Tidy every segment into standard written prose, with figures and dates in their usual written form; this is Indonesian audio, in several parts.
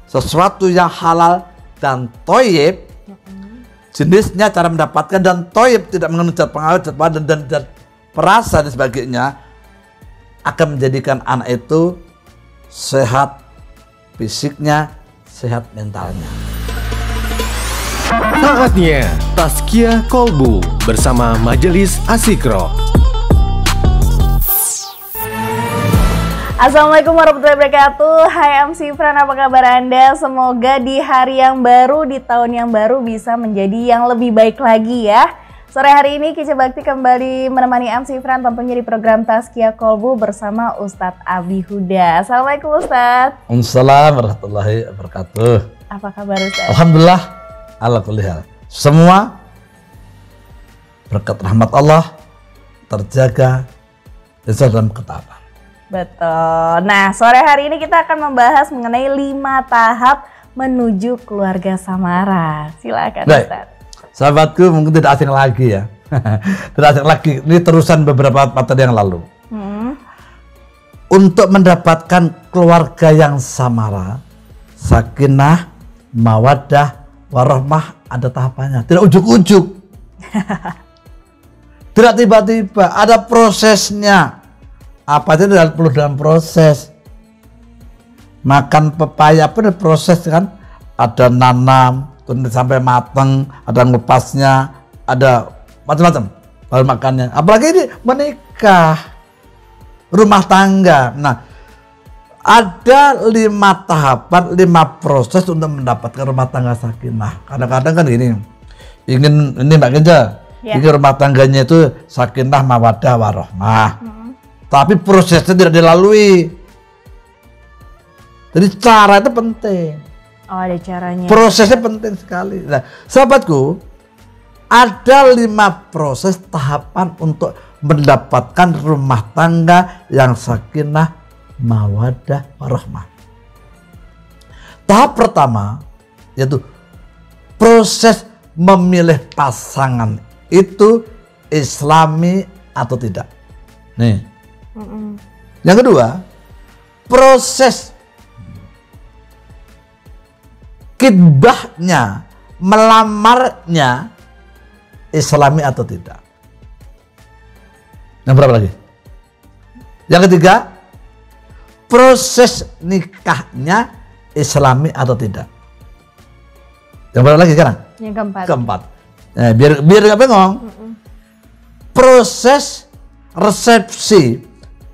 sesuatu yang halal dan thayyib, jenisnya, cara mendapatkan, dan thayyib, tidak mengandung zat pengawet, zat padat, dan zat perasa dan sebagainya, akan menjadikan anak itu sehat fisiknya, sehat mentalnya. Saatnya Tazkiyah Kolbu bersama Majelis Asyikro. Assalamualaikum warahmatullahi wabarakatuh. Hai MC Fran, apa kabar Anda? Semoga di hari yang baru, di tahun yang baru bisa menjadi yang lebih baik lagi ya. Sore hari ini Kice Bakti kembali menemani MC Fran tentunya di program Tazkiyah Kolbu bersama Ustadz Abi Huda. Assalamualaikum Ustadz. Waalaikumsalam warahmatullahi wabarakatuh. Apa kabar Ustadz? Alhamdulillah, ala kulli hal. Semua berkat rahmat Allah terjaga dalam ketaatan. Betul. Nah, sore hari ini kita akan membahas mengenai 5 tahap menuju keluarga Samara. Silakan Ustadz. Sahabatku mungkin tidak asing lagi ya. Tidak asing lagi. Ini terusan beberapa materi yang lalu. Untuk mendapatkan keluarga yang samara, sakinah, mawaddah, warahmah, ada tahapannya. Tidak ujuk-ujuk. Tidak tiba-tiba, ada prosesnya. Apa itu perlu dalam proses. Makan pepaya pun ada proses kan. Ada nanam, sampai matang, ada ngepasnya, ada macam-macam baru makannya. Apalagi ini menikah, rumah tangga. Nah, ada 5 tahapan, 5 proses untuk mendapatkan rumah tangga sakinah. Kadang-kadang kan gini, ingin ini Mbak Genja, ingin rumah tangganya itu sakinah, mawaddah, warahmah. Tapi prosesnya tidak dilalui. Jadi cara itu penting. Oh, ada caranya. Prosesnya penting sekali. Nah, sahabatku, ada 5 proses tahapan untuk mendapatkan rumah tangga yang sakinah, mawaddah, warahmah. Tahap pertama yaitu proses memilih pasangan itu islami atau tidak. Nih. Yang kedua, proses kitbahnya, melamarnya islami atau tidak. Yang berapa lagi? Yang ketiga, proses nikahnya islami atau tidak. Yang berapa lagi sekarang? Yang keempat. Keempat. Nah, biar nggak bengong. Proses resepsi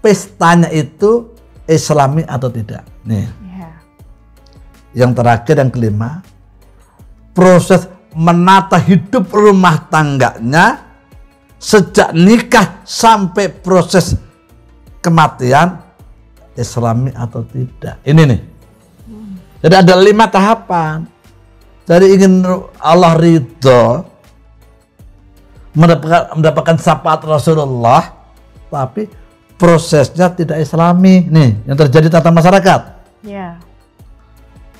pestanya itu islami atau tidak. Nih. Yang terakhir, yang kelima, proses menata hidup rumah tangganya sejak nikah sampai proses kematian islami atau tidak. Ini nih. Jadi ada 5 tahapan. Jadi ingin Allah ridho, mendapatkan syafaat Rasulullah, tapi prosesnya tidak islami. Nih yang terjadi tata masyarakat. Ya.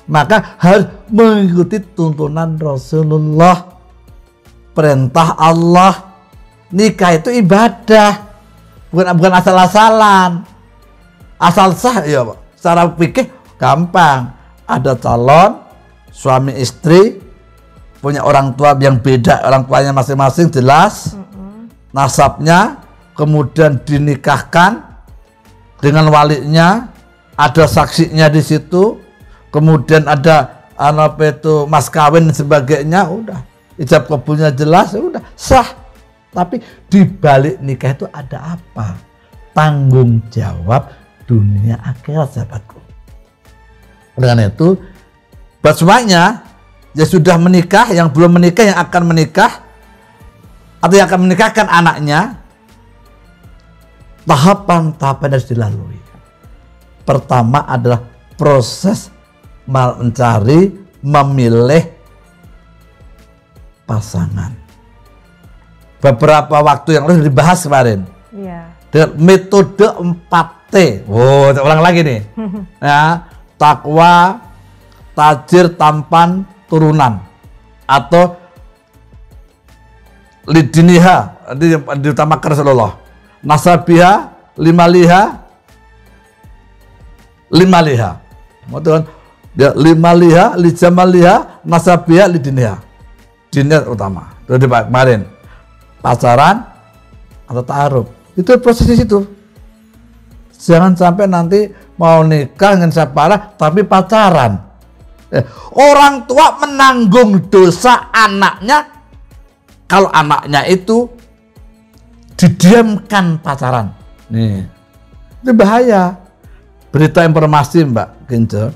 Maka harus mengikuti tuntunan Rasulullah, perintah Allah. Nikah itu ibadah, bukan asal-asalan. Asal sah ya Pak. Secara fikih gampang. Ada calon suami istri, punya orang tua yang beda, orang tuanya masing-masing jelas, nasabnya, kemudian dinikahkan dengan walinya, ada saksinya di situ. Kemudian ada mas kawin dan sebagainya, udah ijab kabulnya jelas, udah sah. Tapi di balik nikah itu ada apa? Tanggung jawab dunia akhirat, sahabatku. Dengan itu, buat semuanya yang sudah menikah, yang belum menikah, yang akan menikah, atau yang akan menikahkan anaknya, tahapan-tahapan harus dilalui. Pertama adalah proses mencari, memilih pasangan. Beberapa waktu yang lalu dibahas kemarin. Dengan metode 4T. Oh, ulang lagi nih. Ya, takwa, tajir, tampan, turunan. Atau lidiniha, diutamakan Rasulullah. Nasabiha, lima liha. Kemudian Dia limaliha, lijamaliha, nasabiha, lidiniha. Dinnya utama. Itu kemarin pacaran atau ta'aruf. Itu proses di situ. Jangan sampai nanti mau nikah dengan siapa tapi pacaran. Orang tua menanggung dosa anaknya kalau anaknya itu didiamkan pacaran. Nih, itu bahaya. Berita informasi Mbak Kince,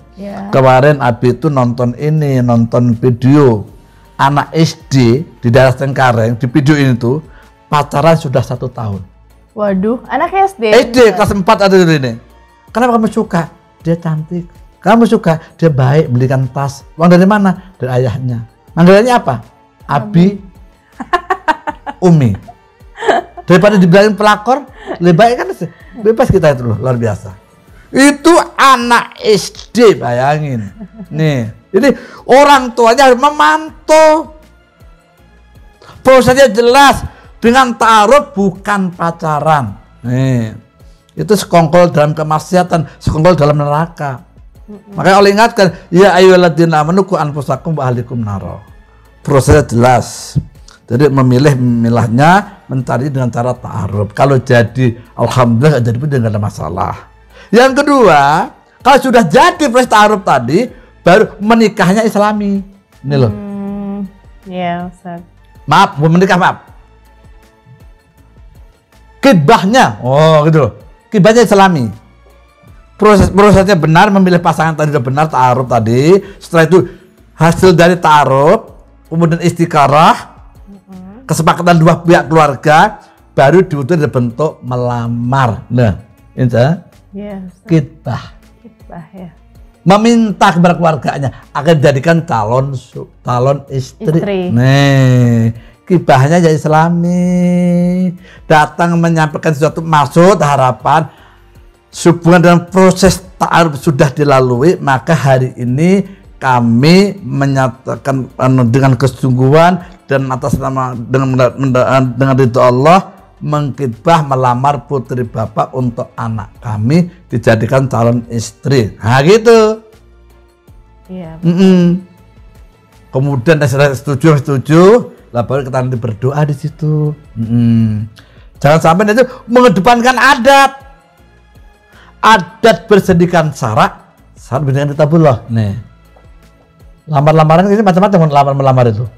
kemarin Abi itu nonton video anak SD di daerah Cengkareng, di video ini pacaran sudah 1 tahun. Waduh, anak SD? SD kelas 4 ada ini. Kenapa kamu suka? Dia cantik. Kamu suka? Dia baik, belikan tas. Uang dari mana? Dari ayahnya. Manggilannya apa? Abi, Umi. Daripada dibilangin pelakor, lebih baik kan bebas kita itu loh, luar biasa. Itu anak SD, bayangin. Nih, jadi orang tuanya harus memantau. Prosesnya jelas, dengan ta'aruf bukan pacaran. Nih, itu sekongkol dalam kemaksiatan, sekongkol dalam neraka. Makanya Allah ingatkan, ya ayyuhalladzina amanu qu anfusakum wa ahlikum naro. Prosesnya jelas. Jadi memilahnya mencari dengan cara ta'aruf. Kalau jadi, alhamdulillah, jadi pun tidak ada masalah. Yang kedua, kalau sudah jadi proses ta'aruf tadi, baru menikahnya Islami. Ini loh. Iya, Ustaz. Maaf, menikah maaf. Kibahnya, oh gitu loh. Kibahnya Islami. Prosesnya benar, memilih pasangan tadi sudah benar, ta'aruf tadi. Setelah itu hasil dari ta'aruf, kemudian istikharah, kesepakatan dua pihak keluarga, baru diutus bentuk melamar. Nah, ini kitbah ya. Meminta kepada keluarganya akan dijadikan calon istri. Nih, kibahnya jadi Islami. Datang menyampaikan sesuatu maksud, harapan, hubungan dengan proses ta'aruf sudah dilalui, maka hari ini kami menyatakan dengan kesungguhan dan atas nama dengan ridho Allah mengkitbah melamar putri bapak untuk anak kami dijadikan calon istri. Nah gitu. Iya. Kemudian saya setuju, lah baru kita nanti berdoa di situ. Jangan sampai itu mengedepankan adat bersendikan syarat dengan kitabullah. Nih, lamar-lamaran ini macam-macam melamar itu.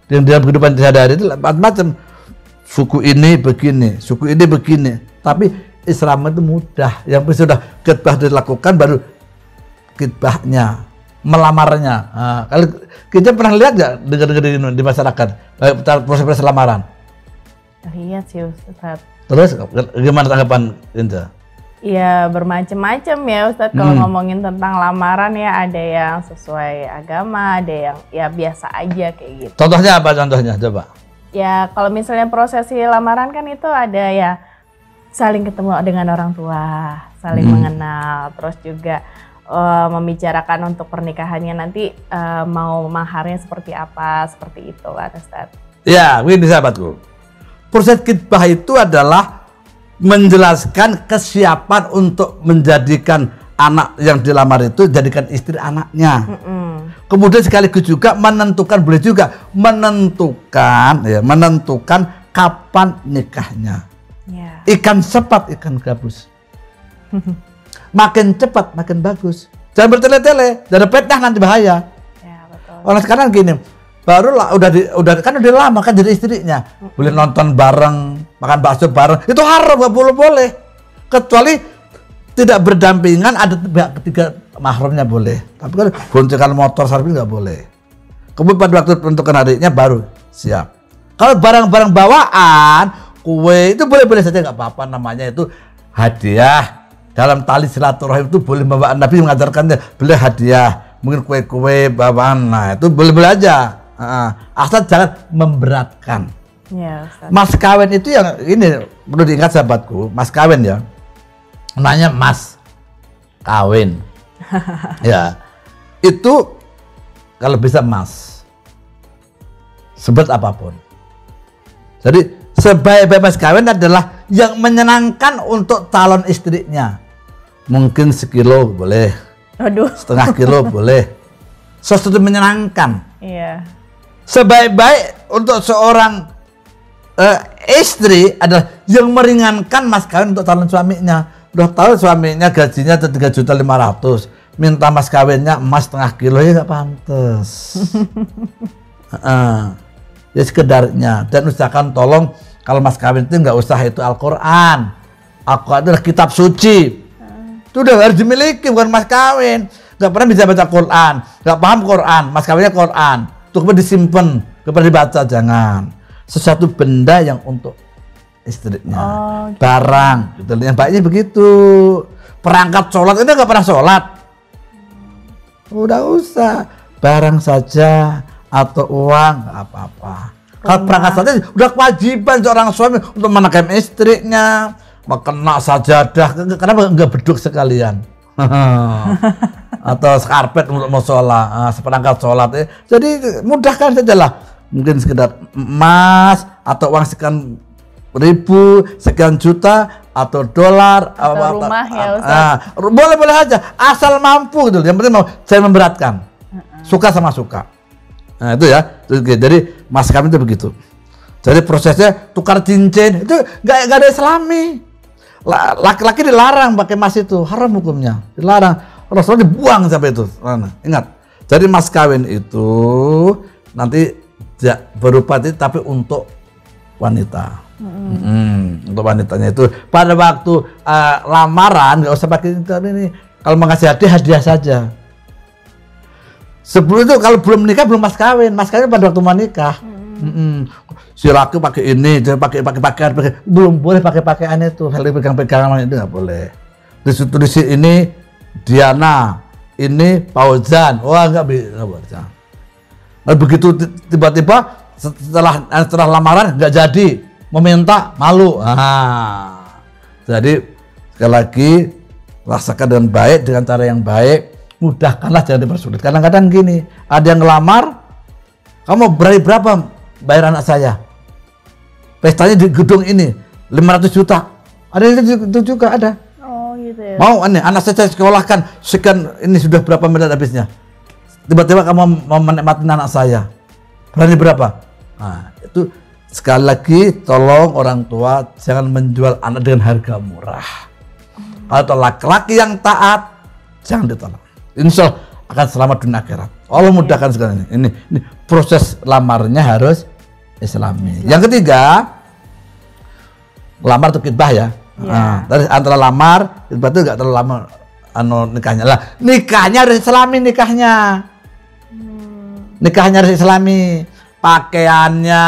Yang dalam kehidupan sehari-hari itu macam-macam. Suku ini begini, suku ini begini. Tapi Islam itu mudah. Yang sudah khitbah dilakukan baru khitbahnya, melamarnya. Nah, kalau kita pernah lihat nggak dengar di masyarakat proses lamaran? Iya sih Ustaz. Terus gimana tanggapan Indah? Ya bermacam-macam ya Ustadz kalau ngomongin tentang lamaran ya, ada yang sesuai agama, ada yang ya biasa aja kayak gitu. Contohnya apa contohnya coba? Ya kalau misalnya prosesi lamaran kan itu ada ya saling ketemu dengan orang tua, saling mengenal, terus juga membicarakan untuk pernikahannya nanti mau maharnya seperti apa, seperti itu kan Ustadz. Ya begini sahabatku, proses khitbah itu adalah menjelaskan kesiapan untuk menjadikan anak yang dilamar itu jadikan istri anaknya. Kemudian sekaligus juga menentukan, boleh juga menentukan kapan nikahnya. Ikan cepat ikan gabus. Makin cepat makin bagus. Jangan bertele-tele, jangan fitnah nanti bahaya. Ya, betul. Orang sekarang gini, baru lah udah lama kan jadi istrinya, boleh nonton bareng, makan bakso bareng, itu haram, nggak boleh, kecuali tidak berdampingan, ada pihak ketiga mahramnya boleh, tapi kan boncengan motor sarpi nggak boleh. Kemudian pada waktu tentukan harinya baru siap. Kalau barang-barang bawaan, kue itu boleh saja, nggak apa-apa, namanya itu hadiah. Dalam tali silaturahim itu boleh bawaan, Nabi mengajarkannya boleh hadiah, mungkin kue-kue bawaan, nah itu boleh aja. Asal jangan memberatkan. Ya, mas kawin itu yang ini perlu diingat sahabatku, mas kawin ya, namanya mas kawin. Ya, itu kalau bisa mas, sebut apapun. Jadi sebaik-baik mas kawin adalah yang menyenangkan untuk calon istrinya. Mungkin sekilo boleh, Aduh. Setengah kilo boleh. Sesuatu menyenangkan. Iya. Sebaik-baik untuk seorang istri adalah yang meringankan mas kawin untuk calon suaminya. Udah tahu suaminya gajinya 3.500.000, minta mas kawinnya emas setengah kilo, ya nggak pantas. Ya sekedarnya. Dan usahakan tolong kalau mas kawin itu nggak usah itu Al-Quran. Al-Quran itu adalah kitab suci. Itu udah harus dimiliki, bukan mas kawin. Nggak pernah bisa baca Quran, nggak paham Quran, mas kawinnya Quran. Itu kemudian disimpan, kemudian dibaca, jangan. Sesuatu benda yang untuk istrinya, gitu. Barang, gitu. Yang baiknya begitu. Perangkat sholat, ini nggak pernah sholat. Udah usah, barang saja atau uang, nggak apa-apa. Kalau perangkat saja udah kewajiban seorang suami untuk menangkap istrinya, kena sajadah, kenapa nggak beduk sekalian? Atau karpet untuk musola, seperangkat sholat. Jadi mudahkan saja lah. Mungkin sekedar emas atau uang sekian ribu, sekian juta atau dolar atau rumah ya Ustaz. Boleh aja, asal mampu gitu. Yang penting mau saya memberatkan. Suka sama suka. Nah itu ya. Jadi mas kawin itu begitu. Jadi prosesnya tukar cincin itu nggak ada Islami. Laki-laki dilarang pakai emas itu, haram hukumnya, dilarang. Rasulullah dibuang sampai itu. Ingat, jadi mas kawin itu nanti berupa itu tapi untuk wanita. Untuk wanitanya itu pada waktu lamaran nggak usah pakai ini. Kalau mengasih hadiah saja. Sebelum itu kalau belum menikah belum mas kawin pada waktu menikah. Si laki pakai ini, dia pakai pakaian, belum boleh pakai pakaian itu, saling pegang-pegangan itu nggak boleh. Di sini Diana, ini Fauzan, wah nggak boleh. Nah, begitu tiba-tiba setelah lamaran nggak jadi, meminta malu. Jadi sekali lagi rasakan dengan baik, dengan cara yang baik, mudahkanlah, jangan dipersulit. Kadang-kadang gini, ada yang ngelamar, kamu berapa bayar anak saya? Pestanya di gedung ini 500 juta. Ada itu juga ada. Oh gitu ya. Mau anak saya sekolahkan sekian, ini sudah berapa miliar habisnya. Tiba-tiba kamu mau menikmati anak saya. Berani berapa? Nah, itu sekali lagi tolong orang tua jangan menjual anak dengan harga murah. Atau laki-laki yang taat jangan ditolak. Insya Allah akan selamat dunia akhirat. Allah mudahkan sekali ini proses lamarnya harus Islami. Yang ketiga, lamar itu khitbah ya. Dari antara lamar, khitbah itu nggak terlalu lama nikahnya lah. Nikahnya harus Islami nikahnya. Nikahnya harus Islami. Pakaiannya,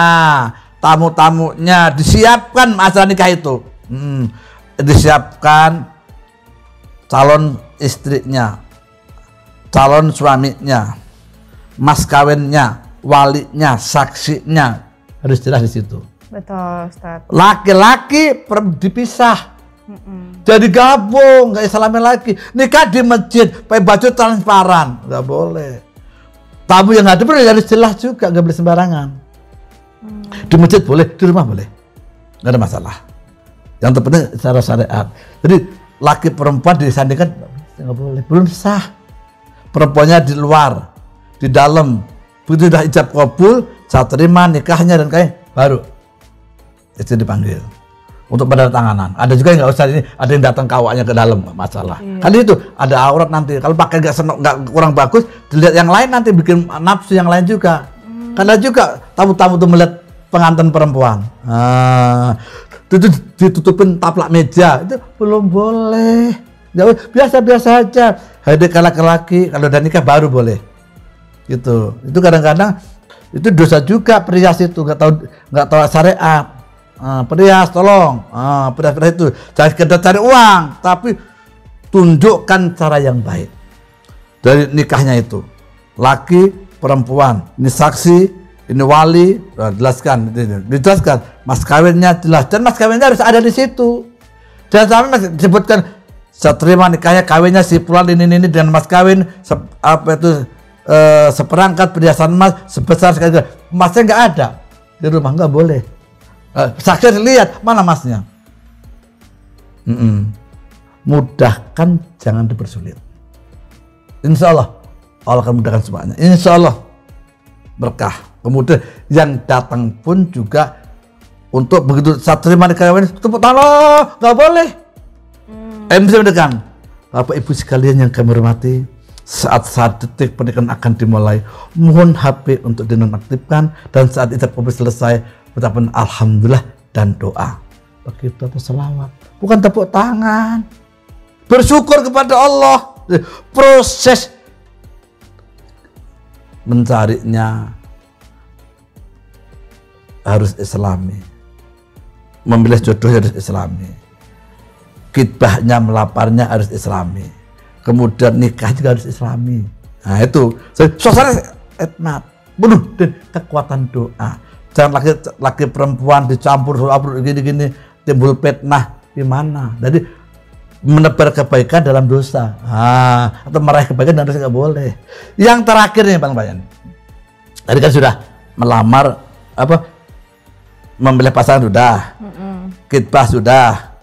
tamu-tamunya disiapkan masalah nikah itu. Disiapkan calon istrinya, calon suaminya, mas kawinnya, walinya, saksinya harus jelas di situ. Betul, Ustaz. Laki-laki dipisah. Jadi gabung, nggak Islami lagi. Nikah di masjid, pakai baju transparan, nggak boleh. Tamu yang ada pun harus jelas juga, nggak boleh sembarangan. Di masjid boleh, di rumah boleh, nggak ada masalah. Yang terpenting secara syariat. Jadi laki perempuan disandingkan nggak boleh, belum sah. Perempuannya di luar, di dalam. Begitu sudah ijab kabul, saya terima nikahnya dan kayak baru istri dipanggil untuk penandatanganan. Ada juga yang nggak usah, ini ada yang datang kawaknya ke dalam, masalah. Kali itu ada aurat nanti. Kalau pakai nggak kurang bagus, dilihat yang lain nanti bikin nafsu yang lain juga. Karena juga tamu-tamu itu melihat pengantin perempuan. Itu ditutupin taplak meja, itu belum boleh. Biasa-biasa aja. Hadir laki-laki, kalau udah nikah baru boleh. Gitu. Itu kadang-kadang itu dosa juga, perias itu nggak tahu syariat. Perias tolong, perias itu jangan sekedar cari uang, tapi tunjukkan cara yang baik dari nikahnya itu. Laki, perempuan, ini saksi, ini wali, jelaskan, mas kawinnya jelas, dan mas kawinnya harus ada di situ. Jangan sampai disebutkan saya terima nikahnya, kawinnya si pulan ini dengan mas kawin seperangkat perhiasan emas sebesar sekali, emasnya nggak ada di rumah, nggak boleh. Saksi lihat mana emasnya. Mudahkan, jangan dipersulit. insya Allah Allah akan mudahkan semuanya. Insya Allah berkah. Kemudian yang datang pun juga untuk begitu saat terima nikah ini tepuk tangan, nggak boleh. MC mendekan. Bapak Ibu sekalian yang kami hormati, saat detik pernikahan akan dimulai, mohon HP untuk dinonaktifkan dan saat ijab kabul selesai, ucapan alhamdulillah dan doa. Begitu atau selawat, bukan tepuk tangan. Bersyukur kepada Allah. Proses mencarinya harus islami, memilih jodohnya harus islami, khitbahnya melaparnya harus islami, kemudian nikah juga harus islami. Nah itu suasana etnat penuh dan kekuatan doa. Jangan laki perempuan dicampur gini-gini timbul fitnah gimana. Jadi menebar kebaikan dalam dosa, atau meraih kebaikan dalam dosa nggak boleh. Yang terakhir nih Bang Bayan, tadi kan sudah melamar memilih pasangan sudah, khitbah sudah,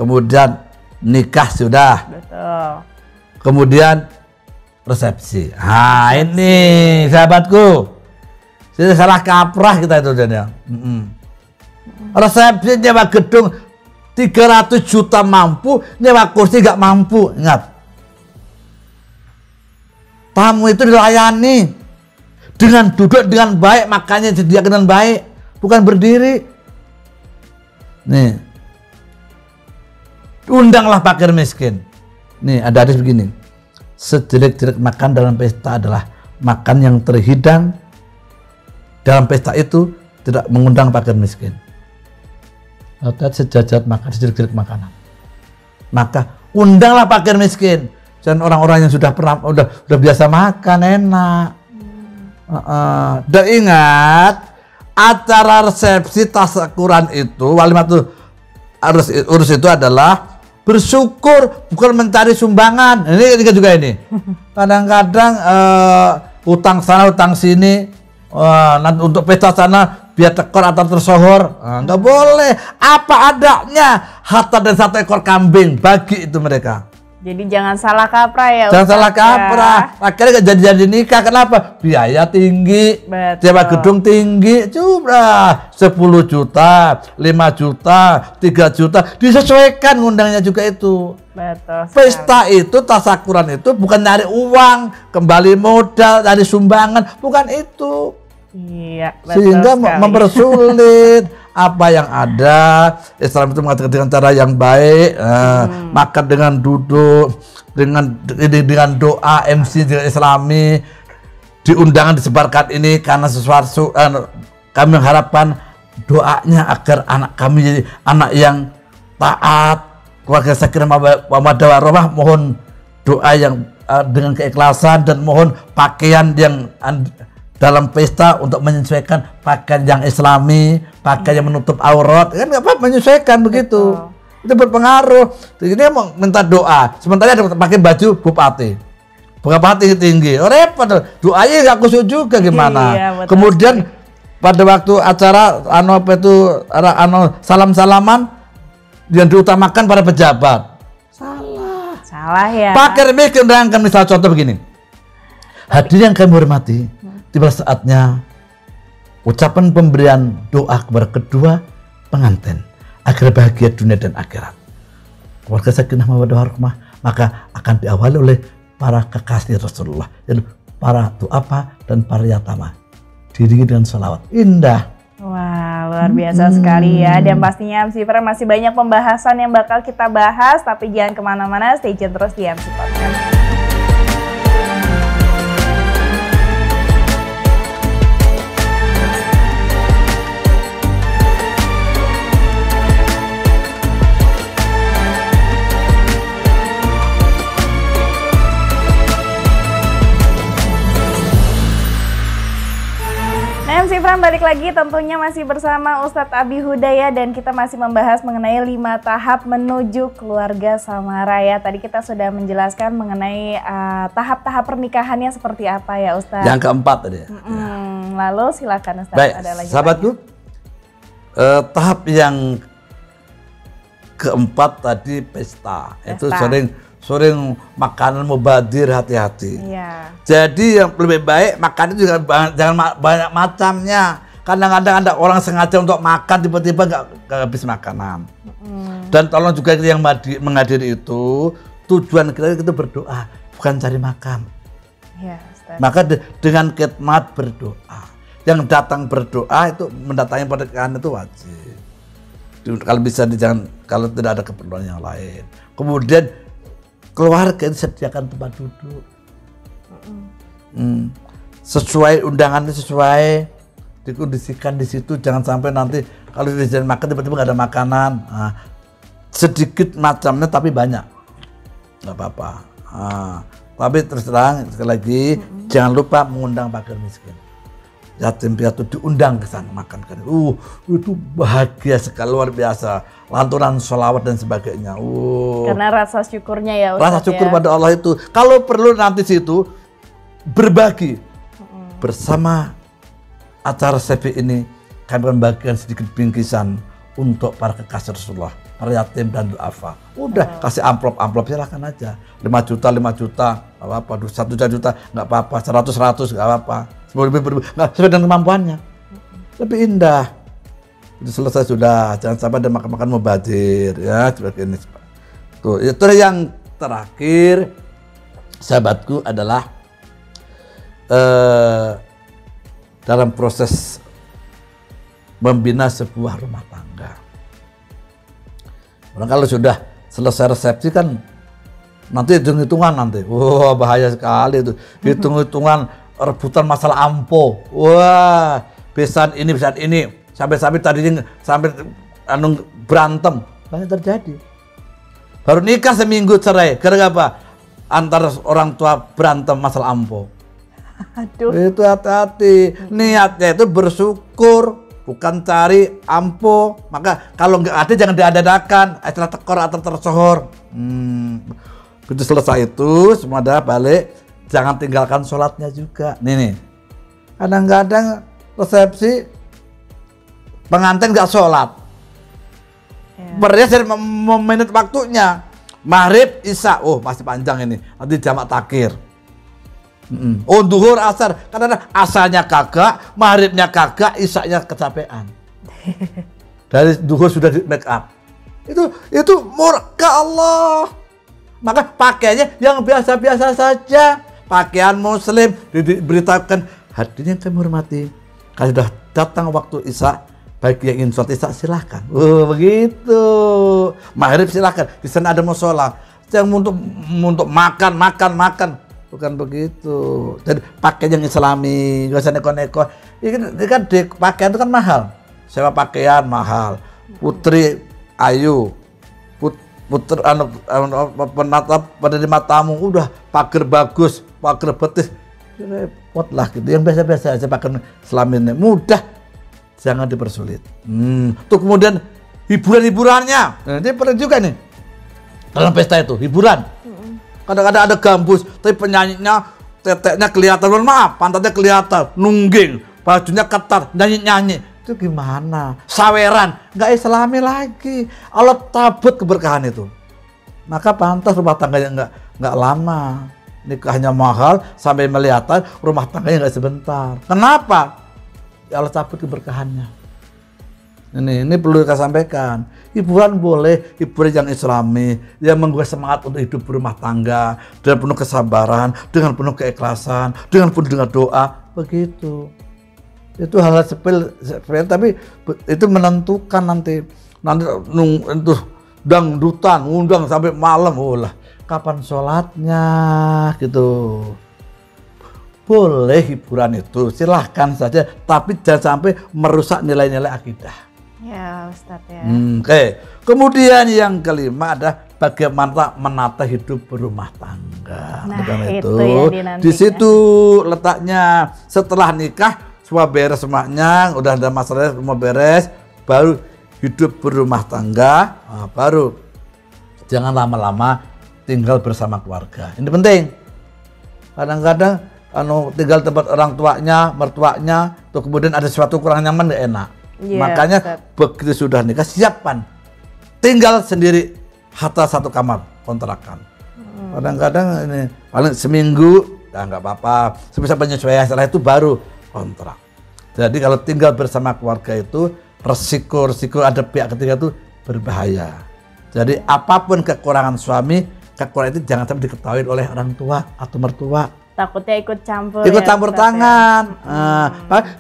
kemudian nikah sudah, betul. Kemudian resepsi. Ini sahabatku, sudah salah kaprah kita itu ya. Resepsi nyewa gedung 300 juta mampu, nyewa kursi nggak mampu. Ingat, tamu itu dilayani dengan duduk dengan baik, makannya disediakan dengan baik, bukan berdiri. Nih, undanglah fakir miskin. Nih ada hadis begini, sejelek-jelek makan dalam pesta adalah makan yang terhidang dalam pesta itu tidak mengundang fakir miskin. Sejajar makan, sejelek-jelek makanan, maka undanglah fakir miskin dan orang-orang yang sudah biasa makan enak. Dan ingat, acara resepsi tasyakuran itu, walimatul urus itu adalah bersyukur, bukan mencari sumbangan. Ini juga ini. Kadang-kadang utang sana utang sini, nanti untuk pesta sana biar tekor atau tersohor, nggak boleh. Apa adanya, harta dan 1 ekor kambing bagi itu mereka. Jadi jangan salah kaprah ya. Jangan salah kaprah. Akhirnya nggak jadi nikah. Kenapa? Biaya tinggi, sewa gedung tinggi, coba 10 juta, 5 juta, 3 juta, disesuaikan ngundangnya juga itu. Betul. Pesta itu, tasyakuran itu bukan nyari uang, kembali modal, dari sumbangan, bukan itu. Iya, betul sehingga sekali. Mempersulit apa yang ada. Islam itu mengatakan dengan cara yang baik, makan dengan duduk, dengan doa, MC dengan Islami, di undangan disebarkan ini karena sesuatu kami mengharapkan doanya agar anak kami jadi anak yang taat, keluarga sakinah mawaddah warahmah. Mohon doa yang dengan keikhlasan dan mohon pakaian yang dalam pesta untuk menyesuaikan pakaian yang Islami, pakaian yang menutup aurat, kan nggak apa-apa, menyesuaikan begitu. Itu berpengaruh. Ini mau minta doa, sementara ada pakai baju bupati, tinggi, repot. Doanya nggak khusyuk juga gimana? Iya, kemudian pada waktu acara salam-salaman yang diutamakan para pejabat, salah ya. Pakir miskin kan misal contoh begini. Hadirin yang kami hormati, tiba saatnya ucapan pemberian doa kepada kedua pengantin agar bahagia dunia dan akhirat. Keluarga sakinah mawaddah warahmah maka akan diawali oleh para kekasih Rasulullah, yaitu para du'afa dan para yatama. Diiringi dengan sholawat indah. Wah, luar biasa sekali ya. Dan pastinya MC Fran masih banyak pembahasan yang bakal kita bahas, tapi jangan kemana-mana, stay tune terus di MC Podcast. MC Fran balik lagi tentunya masih bersama Ustadz Abi Hudayah dan kita masih membahas mengenai 5 tahap menuju keluarga samara ya. Tadi kita sudah menjelaskan mengenai tahap-tahap pernikahannya seperti apa ya Ustadz. Yang keempat tadi. Lalu silakan Ustadz. Baik, sahabatku, tahap yang keempat tadi pesta. Itu sering makanan mubadir, hati-hati. Iya. Jadi yang lebih baik makan itu jangan banyak macamnya. Kadang-kadang ada orang sengaja untuk makan tiba-tiba nggak habis makanan. Dan tolong juga yang menghadiri itu tujuan kita itu berdoa, bukan cari makan. Ya, Ustaz. Maka dengan khidmat berdoa. Yang datang berdoa itu mendatangi pernikahan itu wajib. Kalau bisa jangan, kalau tidak ada keperluan yang lain. Kemudian keluarga disediakan tempat duduk. Sesuai undangannya, sesuai dikondisikan di situ. Jangan sampai nanti kalau disediakan makan tiba-tiba nggak ada makanan. Nah, sedikit macamnya tapi banyak, nggak apa-apa. Tapi terus terang sekali lagi, jangan lupa mengundang fakir miskin. Yatim piatu diundang ke sana makan kan. Itu bahagia sekali, luar biasa. Lantunan sholawat dan sebagainya. Karena rasa syukurnya ya Ustaz. Rasa syukur pada Allah itu. Kalau perlu nanti situ berbagi bersama acara Sefi ini, kami membagikan sedikit bingkisan untuk para kekasih Rasulullah, para yatim dan duafa. Udah kasih amplop silakan aja. 5 juta, 5 juta, nggak apa-apa. 1 juta nggak apa-apa. 100 nggak apa-apa. Nggak sesuai dengan kemampuannya. Lebih indah. Itu selesai sudah. Jangan sampai ada makan-makan mubazir ya seperti ini. Tuh, itu yang terakhir sahabatku adalah dalam proses membina sebuah rumah tangga. Orang kalau sudah selesai resepsi kan nanti hitung-hitungan nanti. Wah, bahaya sekali itu. Hitung-hitungan rebutan masalah ampo. Wah, besan ini. Sampai tadinya sampai berantem. Banyak terjadi. Baru nikah seminggu cerai. Gara-gara apa? Antara orang tua berantem masalah ampo. Aduh. Itu hati-hati. Niatnya itu bersyukur, bukan cari ampo. Maka kalau nggak ada jangan diadakan. Istilah tekor atau tersohor. Begitu selesai itu semua dah balik. Jangan tinggalkan sholatnya juga. Nih. Kadang-kadang resepsi pengantin nggak sholat. Berias dari menit waktunya. Maghrib, Isya. Oh, masih panjang ini. Nanti jamak takhir. Duhur, asar. Kadang-kadang asarnya kagak, maghribnya kagak, Isyanya kecapean. Dari duhur sudah di make up. Itu murka Allah. Maka pakainya yang biasa-biasa saja. Pakaian muslim, diberitakan hadirin yang kami hormati. Kalau sudah datang waktu Isya, bagi yang ingin sholat Isya silahkan. Begitu. Maghrib silahkan. Di sana ada musola. Yang untuk makan. Bukan begitu. Jadi pakaian yang Islami, nggak usah neko-neko. Ini kan pakaian itu kan mahal. Sewa pakaian mahal. Putri ayu. Puter penerima tamu udah pagar bagus, pagar betis, repot lah gitu. Yang biasa-biasa aja pakai selaminnya mudah, jangan dipersulit. Tuh kemudian hiburannya, ini pernah juga nih dalam pesta itu hiburan. Kadang-kadang ada gambus, tapi penyanyinya teteknya kelihatan, maaf, pantatnya kelihatan, nungging, bajunya ketat, nyanyi. Itu gimana? Saweran, nggak Islami lagi. Allah tabut keberkahan itu. Maka pantas rumah tangganya nggak lama. Nikahnya mahal sampai melihatan, rumah tangganya nggak sebentar. Kenapa? Ya Allah cabut keberkahannya. Ini perlu kita sampaikan. Hiburan boleh, hiburan yang Islami, yang membuat semangat untuk hidup berumah tangga dengan penuh kesabaran, dengan penuh keikhlasan, dengan doa. Begitu. Itu hal-hal sepele, tapi itu menentukan nanti itu dangdutan, ngundang sampai malam, kapan sholatnya gitu. Boleh hiburan itu, silahkan saja, tapi jangan sampai merusak nilai-nilai akidah. Ya Ustadz ya. Oke. Kemudian yang kelima adalah bagaimana menata hidup berumah tangga. Nah, itu ya di situ letaknya. Setelah nikah semua beres semuanya, udah ada masalah semua beres, baru hidup berumah tangga, baru jangan lama-lama tinggal bersama keluarga. Ini penting. Kadang-kadang tinggal tempat orang tuanya, mertuanya, tuh kemudian ada sesuatu kurang nyaman, gak enak. Makanya begitu sudah nikah siapkan tinggal sendiri, hatta satu kamar kontrakan. Kadang-kadang ini paling seminggu, ya nggak apa-apa. Sebisa penyesuaian, setelah itu baru kontrak. Jadi kalau tinggal bersama keluarga itu resiko ada pihak ketiga itu berbahaya. Jadi apapun kekurangan suami, kekurangan itu jangan sampai diketahui oleh orang tua atau mertua. Takutnya ikut campur. Ikut campur tangan.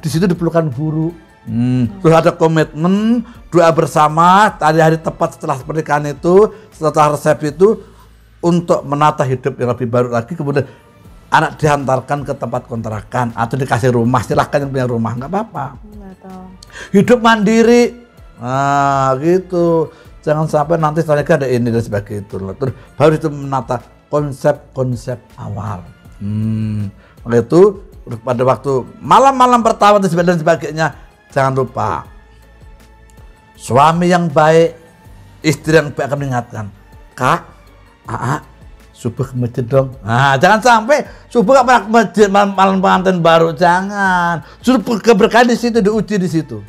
Di situ diperlukan guru. Terus ada komitmen, doa bersama, hari-hari tepat setelah pernikahan itu, setelah resepsi itu, untuk menata hidup yang lebih baru lagi. Kemudian anak dihantarkan ke tempat kontrakan atau dikasih rumah, silahkan yang punya rumah, nggak apa-apa. Hidup mandiri, nah gitu. Jangan sampai nanti setelah ada ini dan sebagainya itu. Terus baru itu menata konsep-konsep awal. Maka itu pada waktu malam-malam pertama dan sebagainya, jangan lupa suami yang baik, istri yang baik akan mengingatkan, Kak, subuh ke masjid dong. Nah, jangan sampai subuh nggak pernah ke masjid, malam pengantin baru, jangan. Subuh keberkahan di situ, diuji di situ.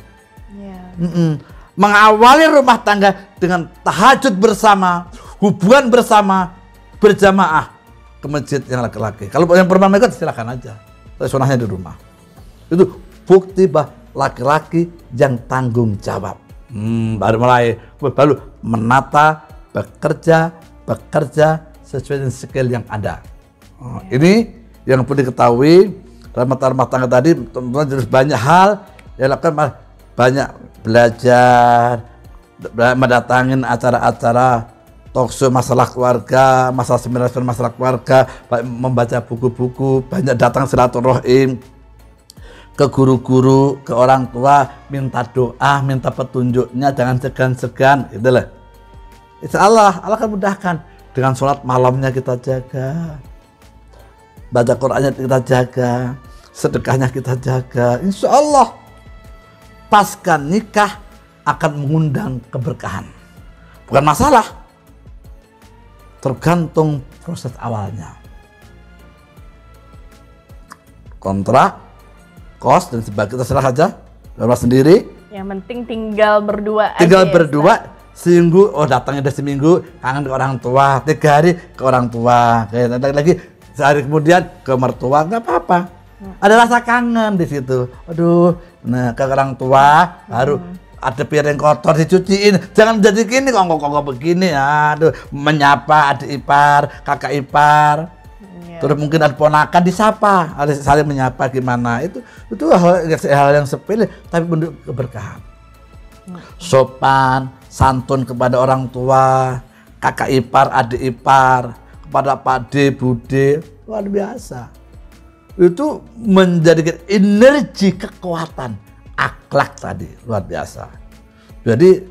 Mengawali rumah tangga dengan tahajud bersama, hubungan bersama, berjamaah ke masjid yang laki-laki. Kalau yang perempuan ikut silakan aja, sunahnya di rumah. Itu bukti bahwa laki-laki yang tanggung jawab. Baru mulai, baru menata, bekerja sesuai dengan skill yang ada. Ini yang perlu diketahui dalam rumah tangga tadi. Teman-teman harus banyak hal yang lakukan, banyak belajar, mendatangin acara-acara talkshow masalah keluarga, masalah seminar masalah keluarga, membaca buku-buku, banyak datang silaturahim ke guru-guru, ke orang tua, minta doa, minta petunjuknya, jangan segan-segan, itulah. Insya Allah akan mudahkan. Dengan sholat malamnya kita jaga, baca Qur'annya kita jaga, sedekahnya kita jaga. Insya Allah pasca nikah akan mengundang keberkahan. Bukan masalah, tergantung proses awalnya. Kontrak, kos dan sebagainya terserah saja, berdua sendiri. Yang penting tinggal berdua. Tinggal berdua. Seminggu, datangnya udah seminggu, kangen ke orang tua, 3 hari ke orang tua, kayak lagi sehari kemudian ke mertua, nggak apa-apa. Ada rasa kangen di situ. Aduh, nah ke orang tua baru ada piring kotor dicuciin, jangan jadi gini kok begini, aduh, menyapa adik ipar, kakak ipar. Terus mungkin ada ponakan disapa, ada saling menyapa gimana, itu hal yang sepele tapi bentuk keberkahan. Sopan, santun kepada orang tua, kakak ipar, adik ipar, kepada pakde, bude, luar biasa. Itu menjadikan energi kekuatan akhlak tadi, luar biasa. Jadi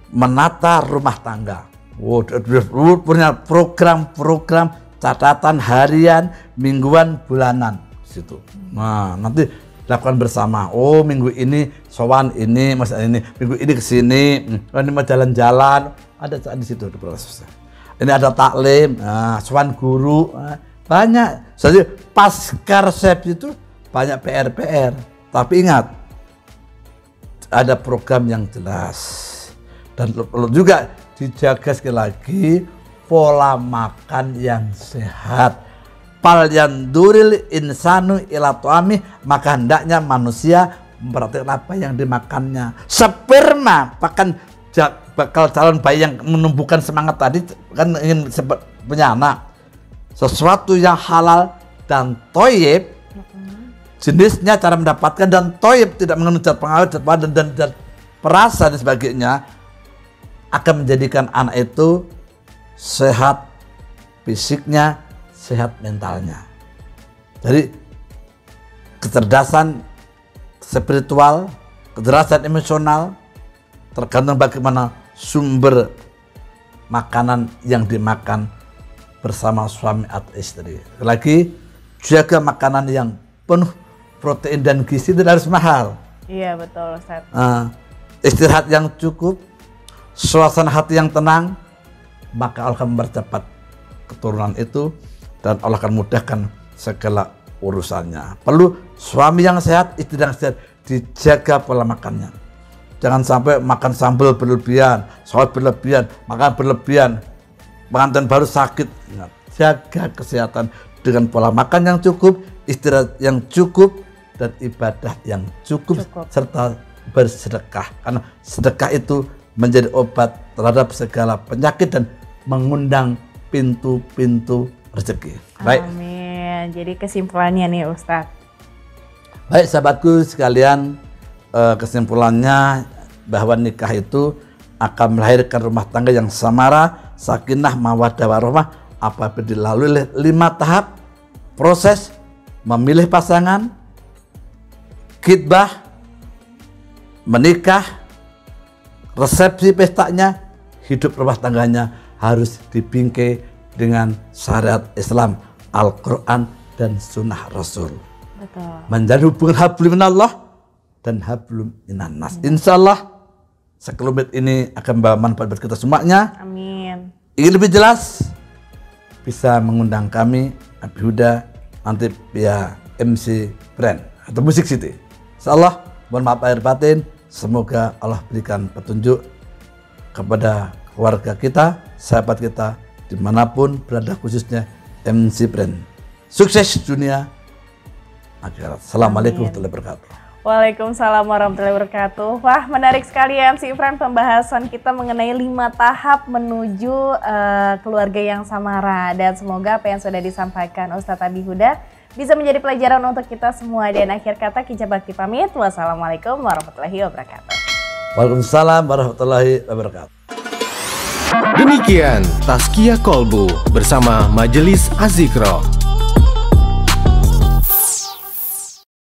menata rumah tangga, punya program-program, catatan harian, mingguan, bulanan, situ. Nah, nanti lakukan bersama. Oh, minggu ini sowan ini, masa ini, minggu ini kesini, ini mau jalan-jalan, ada di situ prosesnya. Ini ada taklim, sowan guru, banyak. Jadi pasca resepsi itu banyak PR. Tapi ingat, ada program yang jelas dan perlu juga dijaga sekali lagi pola makan yang sehat. Pal yanduril insanu ila tu'ami, maka hendaknya manusia memperhatikan apa yang dimakannya. Sperma bakal calon bayi yang menumbuhkan semangat tadi kan ingin punya anak. Sesuatu yang halal dan toyib, jenisnya, cara mendapatkan, dan toyib tidak mengandung zat pengawet, zat padan dan zat perasa dan sebagainya, akan menjadikan anak itu sehat fisiknya, sehat mentalnya. Jadi kecerdasan spiritual, kecerdasan emosional tergantung bagaimana sumber makanan yang dimakan bersama suami atau istri. Lagi jaga makanan yang penuh protein dan gizi, tidak harus mahal. Iya betul, Ustaz. Istirahat yang cukup, suasana hati yang tenang, maka Allah akan mempercepat keturunan itu dan Allah akan mudahkan segala urusannya. Perlu suami yang sehat, istri yang sehat, dijaga pola makannya. Jangan sampai makan sambal berlebihan, saus berlebihan, makan berlebihan. pengantin baru sakit, ingat, jaga kesehatan dengan pola makan yang cukup, istirahat yang cukup, dan ibadah yang cukup. Serta bersedekah, karena sedekah itu menjadi obat terhadap segala penyakit dan mengundang pintu-pintu rezeki. Baik. Amin. Jadi kesimpulannya nih Ustadz. Baik sahabatku sekalian, kesimpulannya bahwa nikah itu akan melahirkan rumah tangga yang samara, sakinah, mawaddah warahmah apabila dilalui 5 tahap proses: memilih pasangan, khitbah, menikah, resepsi pestanya, hidup rumah tangganya harus dibingkai dengan syariat Islam, Al-Quran, dan sunnah Rasul. Betul. Menjadi hubungan hablum minallah dan hablum minan nas. Insya Allah sekelumit ini akan membawa manfaat buat kita semuanya. Amin. Ingin lebih jelas bisa mengundang kami Abi Huda nanti via MC Brand atau Musik City. Insya Allah, mohon maaf lahir batin. Semoga Allah berikan petunjuk kepada keluarga kita, sahabat kita, dimanapun berada, khususnya MC Brand. Sukses dunia akhirat. Assalamualaikum warahmatullahi wabarakatuh. Waalaikumsalam warahmatullahi wabarakatuh. Wah, menarik sekali ya MC Ifran, pembahasan kita mengenai 5 tahap menuju keluarga yang samara. Dan semoga apa yang sudah disampaikan Ustadz Abi Huda bisa menjadi pelajaran untuk kita semua. Dan akhir kata Kicah Bakti pamit. Wassalamualaikum warahmatullahi wabarakatuh. Waalaikumsalam warahmatullahi wabarakatuh. Demikian Tazkiyah Kolbu bersama Majelis Azikro.